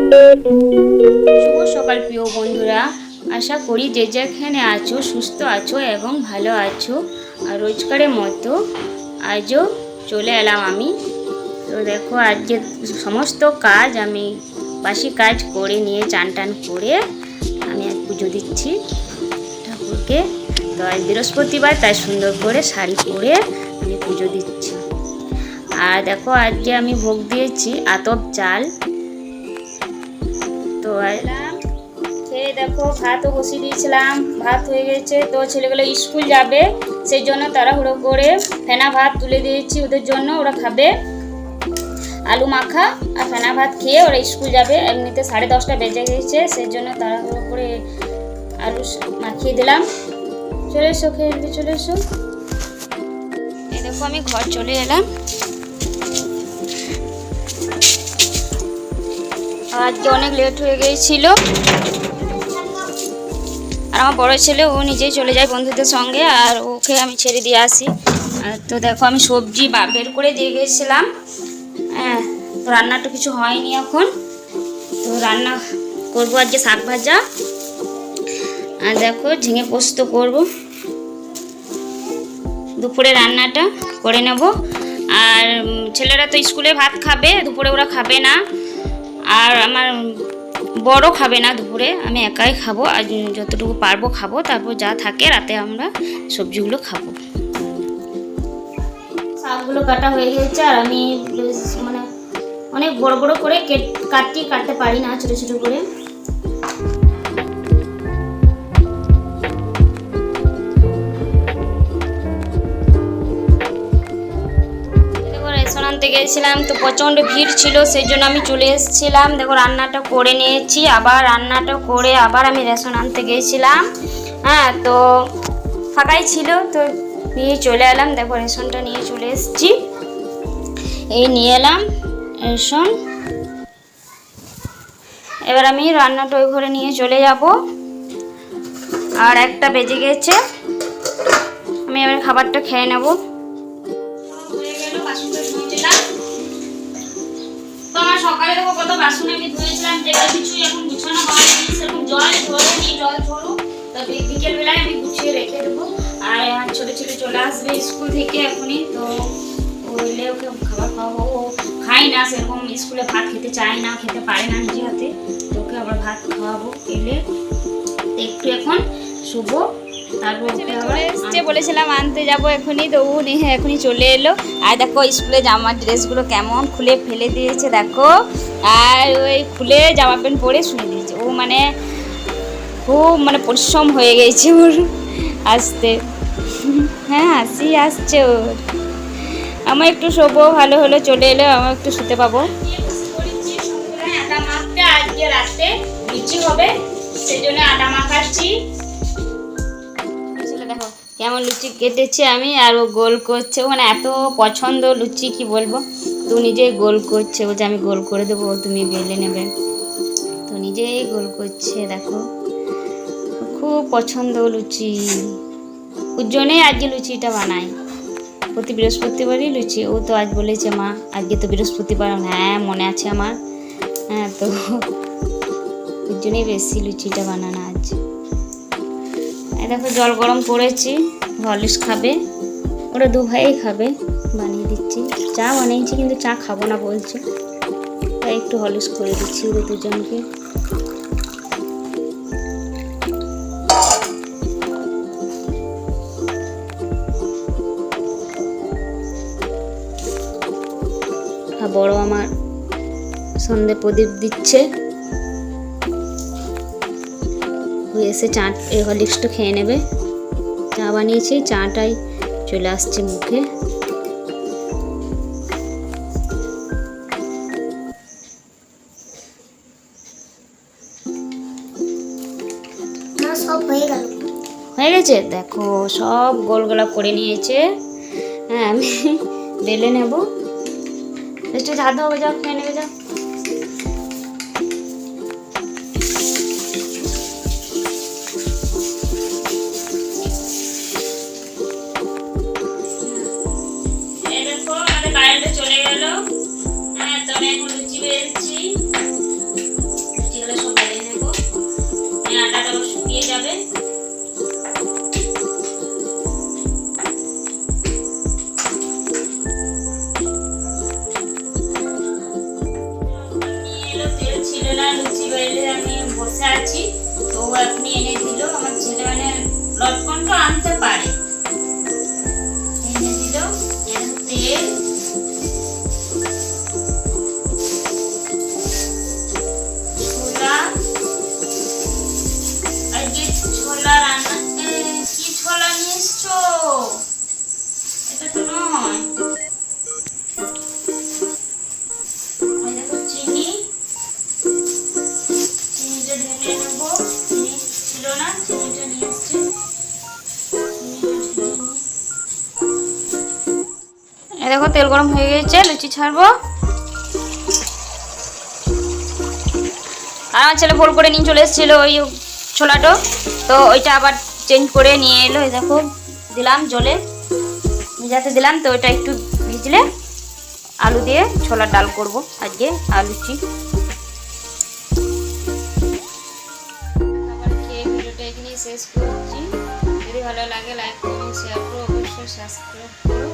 শুভ সকাল প্রিয় বন্ধুরা, আশা করি যে যেখানে আছো সুস্থ আছো এবং ভালো আছো। আর রোজকারের মতো আজও চলে এলাম আমি। তো দেখো, আজকে সমস্ত কাজ আমি বাসি কাজ করে নিয়ে চান টান করে আমি আজ পুজো দিচ্ছি ঠাকুরকে। তো আজ বৃহস্পতিবার, তাই সুন্দর করে শাড়ি পরে আমি পুজো দিচ্ছি। আর দেখো, আজকে আমি ভোগ দিয়েছি আতপ চাল। তো খেয়ে দেখো, ভাতও বসিয়ে দিয়েছিলাম, ভাত হয়ে গেছে। তো ছেলেগুলো স্কুল যাবে, সেই জন্য তাড়াহুড়ো করে ফেনা ভাত তুলে দিয়েছি ওদের জন্য, ওরা খাবে আলু মাখা আর ফেনা ভাত খেয়ে ওরা স্কুল যাবে। এমনিতে 10:30 বেজে গেছে, সেই জন্য তাড়াহুড়ো করে আলু মাখিয়ে দিলাম। চলে এসো, খেয়ে চলে এসো। এই দেখো, আমি ঘর চলে এলাম। আজকে অনেক লেট হয়ে গিয়েছিল। আর আমার বড় ছেলে ও নিজেই চলে যায় বন্ধুদের সঙ্গে, আর ওকে আমি ছেড়ে দিয়ে আসি। তো দেখো, আমি সবজি বের করে দিয়ে গেছিলাম। হ্যাঁ, তো রান্নাটা কিছু হয়নি এখন। তো রান্না করবো আজকে শাক ভাজা, আর দেখো ঝিঙে পোস্ত করব। দুপুরে রান্নাটা করে নেব। আর ছেলেরা তো স্কুলে ভাত খাবে, দুপুরে ওরা খাবে না। আর আমার বড় খাবে না দুপুরে, আমি একাই খাবো। আর যতটুকু পারবো খাবো, তারপর যা থাকে রাতে আমরা সবজিগুলো খাবো। শাকগুলো কাটা হয়ে গেছে, আর আমি মানে অনেক বড় বড় করে কাটতে পারি না, ছোটো ছোটো করে। রেশন আনতে গেছিলাম, তো প্রচণ্ড ভিড় ছিল, সেই জন্য আমি চলে এসেছিলাম। দেখো, রান্নাটা করে নিয়েছি, আবার রান্নাটা করে আবার আমি রেশন আনতে গিয়েছিলাম। হ্যাঁ, তো ফাঁকাই ছিল, তো নিয়ে চলে এলাম। দেখো, রেশনটা নিয়ে চলে এসেছি, এই নিয়ে এলাম রেশন। এবার আমি রান্নাটা ওই ঘরে নিয়ে চলে যাব। আর 1টা বেজে গেছে, আমি এবার খাবারটা খেয়ে নেব। তো আমার সকালে দেখো কত বাসন আমি ধুয়েছিলাম, যেটা কিছুই এখন গুছানো হয়নি, সেরকম জল ধরেনি, জল ধরুক, তবে বিকেলবেলায় আমি গুছিয়ে রেখে দেবো। আর আমার ছোটো ছেলে চলে আসবে স্কুল থেকে এখনই, তো এলে ওকে খাবার খাওয়াবো। ও খায় না সেরকম, স্কুলে ভাত খেতে চায় না, খেতে পারে না নিজে হাতে, তো ওকে আবার ভাত খাওয়াবো এলে। একটু এখন শুবো, তারপর বলেছিলাম আনতে যাবো এখনই, তো ও এখনই চলে এলো। আর দেখো, স্কুলে জামার ড্রেসগুলো কেমন খুলে ফেলে দিয়েছে দেখো, আর ওই খুলে জামা প্যান্ট পরে শুয়ে দিয়েছে। ও মানে খুব পরিশ্রম হয়ে গেছে ওর আসতে। হ্যাঁ, হাসি আসছে ওর। আমার একটু শোবো, ভালো হলো চলে এলো, আমার একটু শুতে পাবো। আটা মাখতে, আজকে রাতে লুচি হবে, সেই জন্য আটা মাখাচ্ছি। দেখো কেমন লুচি কেটেছি আমি, আর ও গোল করছে। ও এত পছন্দ লুচি, কি বলবো। তো নিজেই গোল করছে, ও যে আমি গোল করে দেবো, তুমি বেলে নেবে, তো নিজেই গোল করছে। দেখো, খুব পছন্দ লুচি, ওর জন্যই আজকে লুচিটা বানাই। প্রতি বৃহস্পতিবারই লুচি। ও তো আজ বলেছে, মা আজকে তো বৃহস্পতিবার। হ্যাঁ, মনে আছে আমার। হ্যাঁ, তো ওর জন্যই বেশি লুচিটা বানানো আজ। দেখো, জল গরম করেছি, হরলিক্স খাবে, ওরা 2 ভাই খাবে, বানিয়ে দিচ্ছি। চা বানিয়েছি, কিন্তু চা খাবো না বলছে, তাই একটু হরলিক্স করে দিচ্ছি ওদের দুজনকে। বড় আমার সন্ধে প্রদীপ দিচ্ছে, এসে চা এই হরলিক্সটা খেয়ে নেবে। চা বানিয়েছি, চাটাই চলে আসছে মুখে। সব হয়ে গেছে, দেখো সব গোল গোলা করে নিয়েছে। হ্যাঁ, আমি বেলে নেব, একটু ঝাঁধা হবে, যাও খেয়ে নেবে, যাও। চলে গেল। হ্যাঁ, তো আমি এখন লুচি বেলছি। ঠান্ডাটাও শুকিয়ে যাবে। তেল ছিল না, লুচি বেলে আমি বসে আছি, তো ও এখনই এনে দিল। আমার ছেলে মানে লটকনটা আনতে পারে, এনে দিল। তেল, ছোলা, আজকে ছোলা রান্না। কি ছোলা নিয়ে এসছো? এটা তো নয়। দেখো চিনি, চিনিটা ঢেলে নেবো। চিনি ছিল না, চিনিটা নিয়ে এসছি। দেখো তেল গরম হয়ে গেছে, লুচি ছাড়বো। আর আমার ছেলে ভুল করে নিয়ে চলে এসেছিল ওই ছোলাটো, তো ওইটা আবার চেঞ্জ করে নিয়ে এলো। এই দেখো দিলাম জলে ভিজাতে দিলাম, তো ওইটা একটু ভিজলে আলু দিয়ে ছোলার ডাল করব আজকে, আর লুচি। আবার খেয়ে ভিডিওটা এখানেই শেষ করছি। যদি ভালো লাগে লাইক করুন, শেয়ার করুন, অবশ্যই সাবস্ক্রাইব করুন।